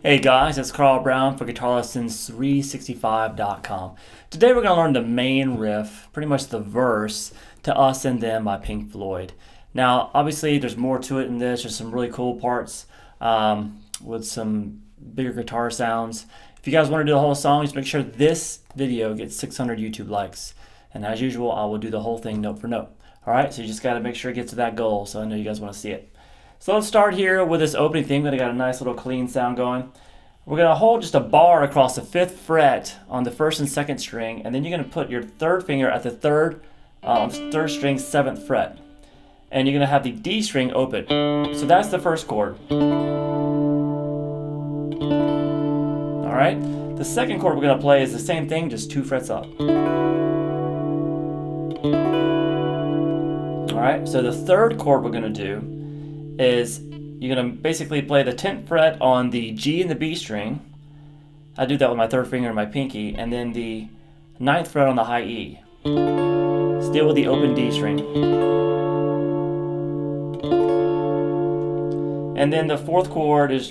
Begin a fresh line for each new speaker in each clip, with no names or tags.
Hey guys, it's Carl Brown for GuitarLessons365.com. Today we're going to learn the main riff, pretty much the verse, to Us and Them by Pink Floyd. Now, obviously there's more to it than this. There's some really cool parts with some bigger guitar sounds. If you guys want to do the whole song, just make sure this video gets 600 YouTube likes. And as usual, I will do the whole thing note for note. Alright, so you just got to make sure it gets to that goal, so I know you guys want to see it. So let's start here with this opening theme that I got a nice little clean sound going. We're going to hold just a bar across the 5th fret on the 1st and 2nd string, and then you're going to put your 3rd finger at the 3rd string, 7th fret. And you're going to have the D string open. So that's the first chord. Alright, the second chord we're going to play is the same thing, just 2 frets up. Alright, so the third chord we're going to do is you're going to basically play the 10th fret on the G and the B string. I do that with my 3rd finger and my pinky, and then the 9th fret on the high E. Still with the open D string. And then the 4th chord is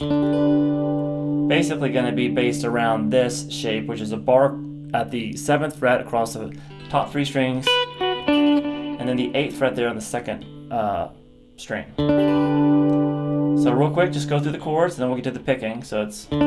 basically going to be based around this shape, which is a bar at the 7th fret across the top 3 strings, and then the 8th fret there on the 2nd string. So real quick, just go through the chords and then we'll get to the picking. So it's and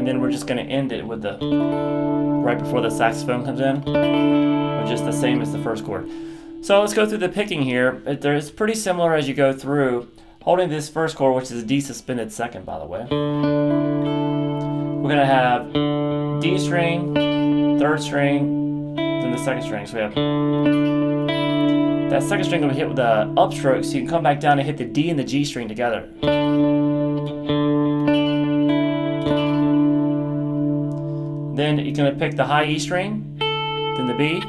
then we're just going to end it with the right before the saxophone comes in, which is the same as the first chord. So let's go through the picking here. It's pretty similar as you go through. Holding this first chord, which is a D suspended 2nd, by the way. We're going to have D string, 3rd string, then the 2nd string. So we have that 2nd string going to hit with the upstroke, so you can come back down and hit the D and the G string together. Then you're going to pick the high E string, then the B,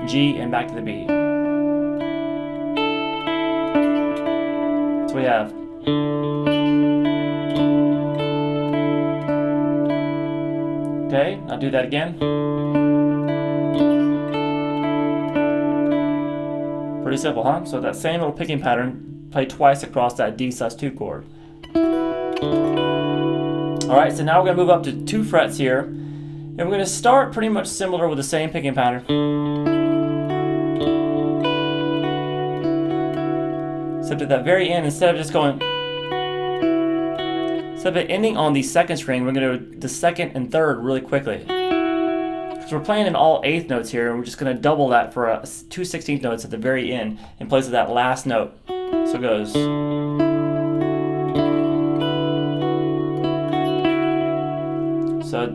G, and back to the B. We have okay, I'll do that again. Pretty simple, huh? So that same little picking pattern, play twice across that D sus2 chord. Alright, so now we're going to move up to 2 frets here, and we're going to start pretty much similar with the same picking pattern. Except at that very end, instead of ending on the 2nd string, we're going to do the 2nd and 3rd really quickly. Because we're playing in all 8th notes here, and we're just going to double that for 2 16th notes at the very end in place of that last note. So it goes. So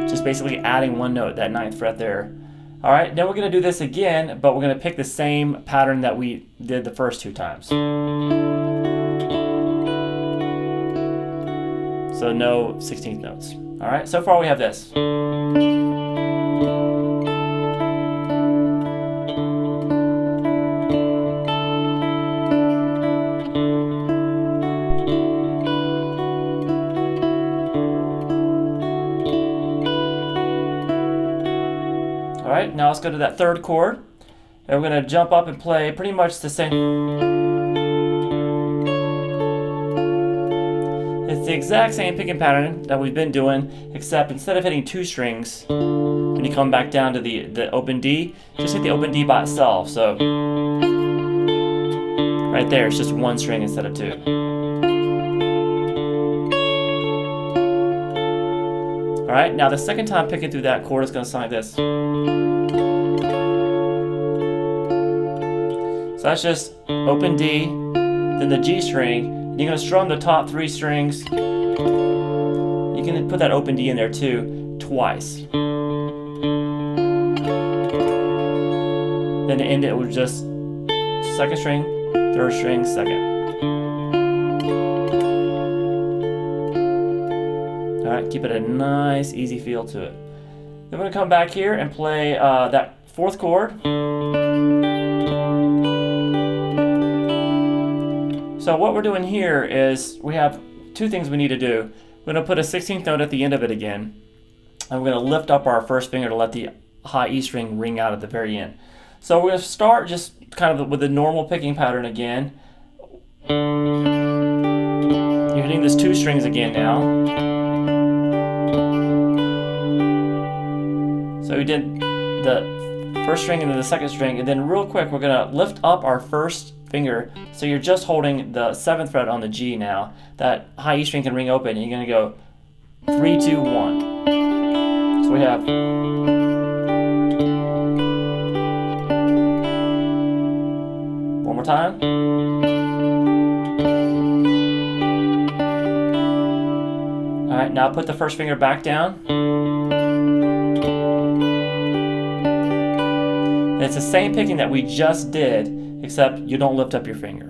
just basically adding one note, that 9th fret there. Alright, now we're going to do this again, but we're going to pick the same pattern that we did the first 2 times. So no 16th notes. Alright, so far we have this. Alright, now let's go to that 3rd chord, and we're going to jump up and play pretty much the same. It's the exact same picking pattern that we've been doing, except instead of hitting 2 strings, when you come back down to the open D, just hit the open D by itself. So right there, it's just 1 string instead of 2. Alright, now the second time picking through that chord is going to sound like this. So that's just open D, then the G string. You're going to strum the top 3 strings. You can put that open D in there too, twice. Then to end it with just 2nd string, 3rd string, 2nd. Alright, keep it a nice, easy feel to it. Then we're going to come back here and play that 4th chord. So what we're doing here is we have 2 things we need to do. We're going to put a 16th note at the end of it again, and we're going to lift up our first finger to let the high E string ring out at the very end. So we're going to start just kind of with the normal picking pattern again. You're hitting these 2 strings again now. So we did the 1st string and then the 2nd string, and then real quick we're going to lift up our first finger, so you're just holding the 7th fret on the G now. That high E string can ring open, and you're going to go 3, 2, 1. So we have one more time. Alright, now put the first finger back down. And it's the same picking that we just did, except you don't lift up your finger.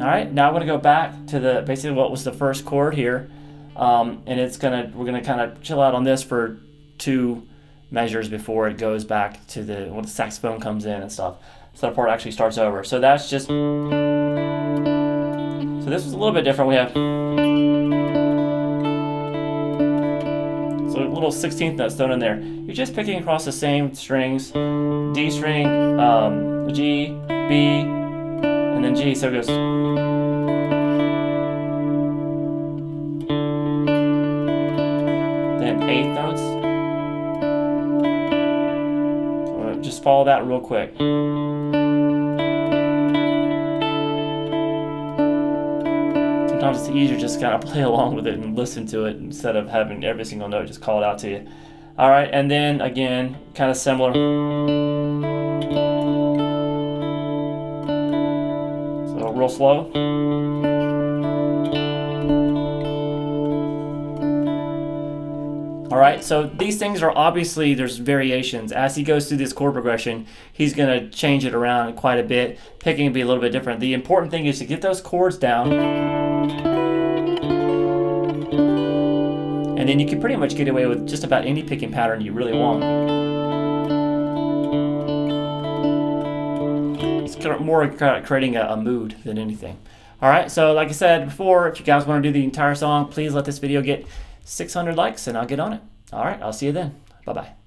Alright, now I'm going to go back to basically what was the first chord here. And we're going to kind of chill out on this for 2 measures before it goes back to when the saxophone comes in and stuff. So that part actually starts over. So that's just, so this is a little bit different. We have, so a little 16th note thrown in there. You're just picking across the same strings, D string, G, B, and then G. So it goes. Then 8th notes. So just follow that real quick. Sometimes it's easier just kind of play along with it and listen to it instead of having every single note just call it out to you. Alright, and then again, kind of similar. So real slow. Alright, so these things are obviously, there's variations. As he goes through this chord progression, he's going to change it around quite a bit. Picking will be a little bit different. The important thing is to get those chords down. And then you can pretty much get away with just about any picking pattern you really want. It's more creating a mood than anything. Alright, so like I said before, if you guys want to do the entire song, please let this video get 600 likes and I'll get on it. Alright, I'll see you then. Bye-bye.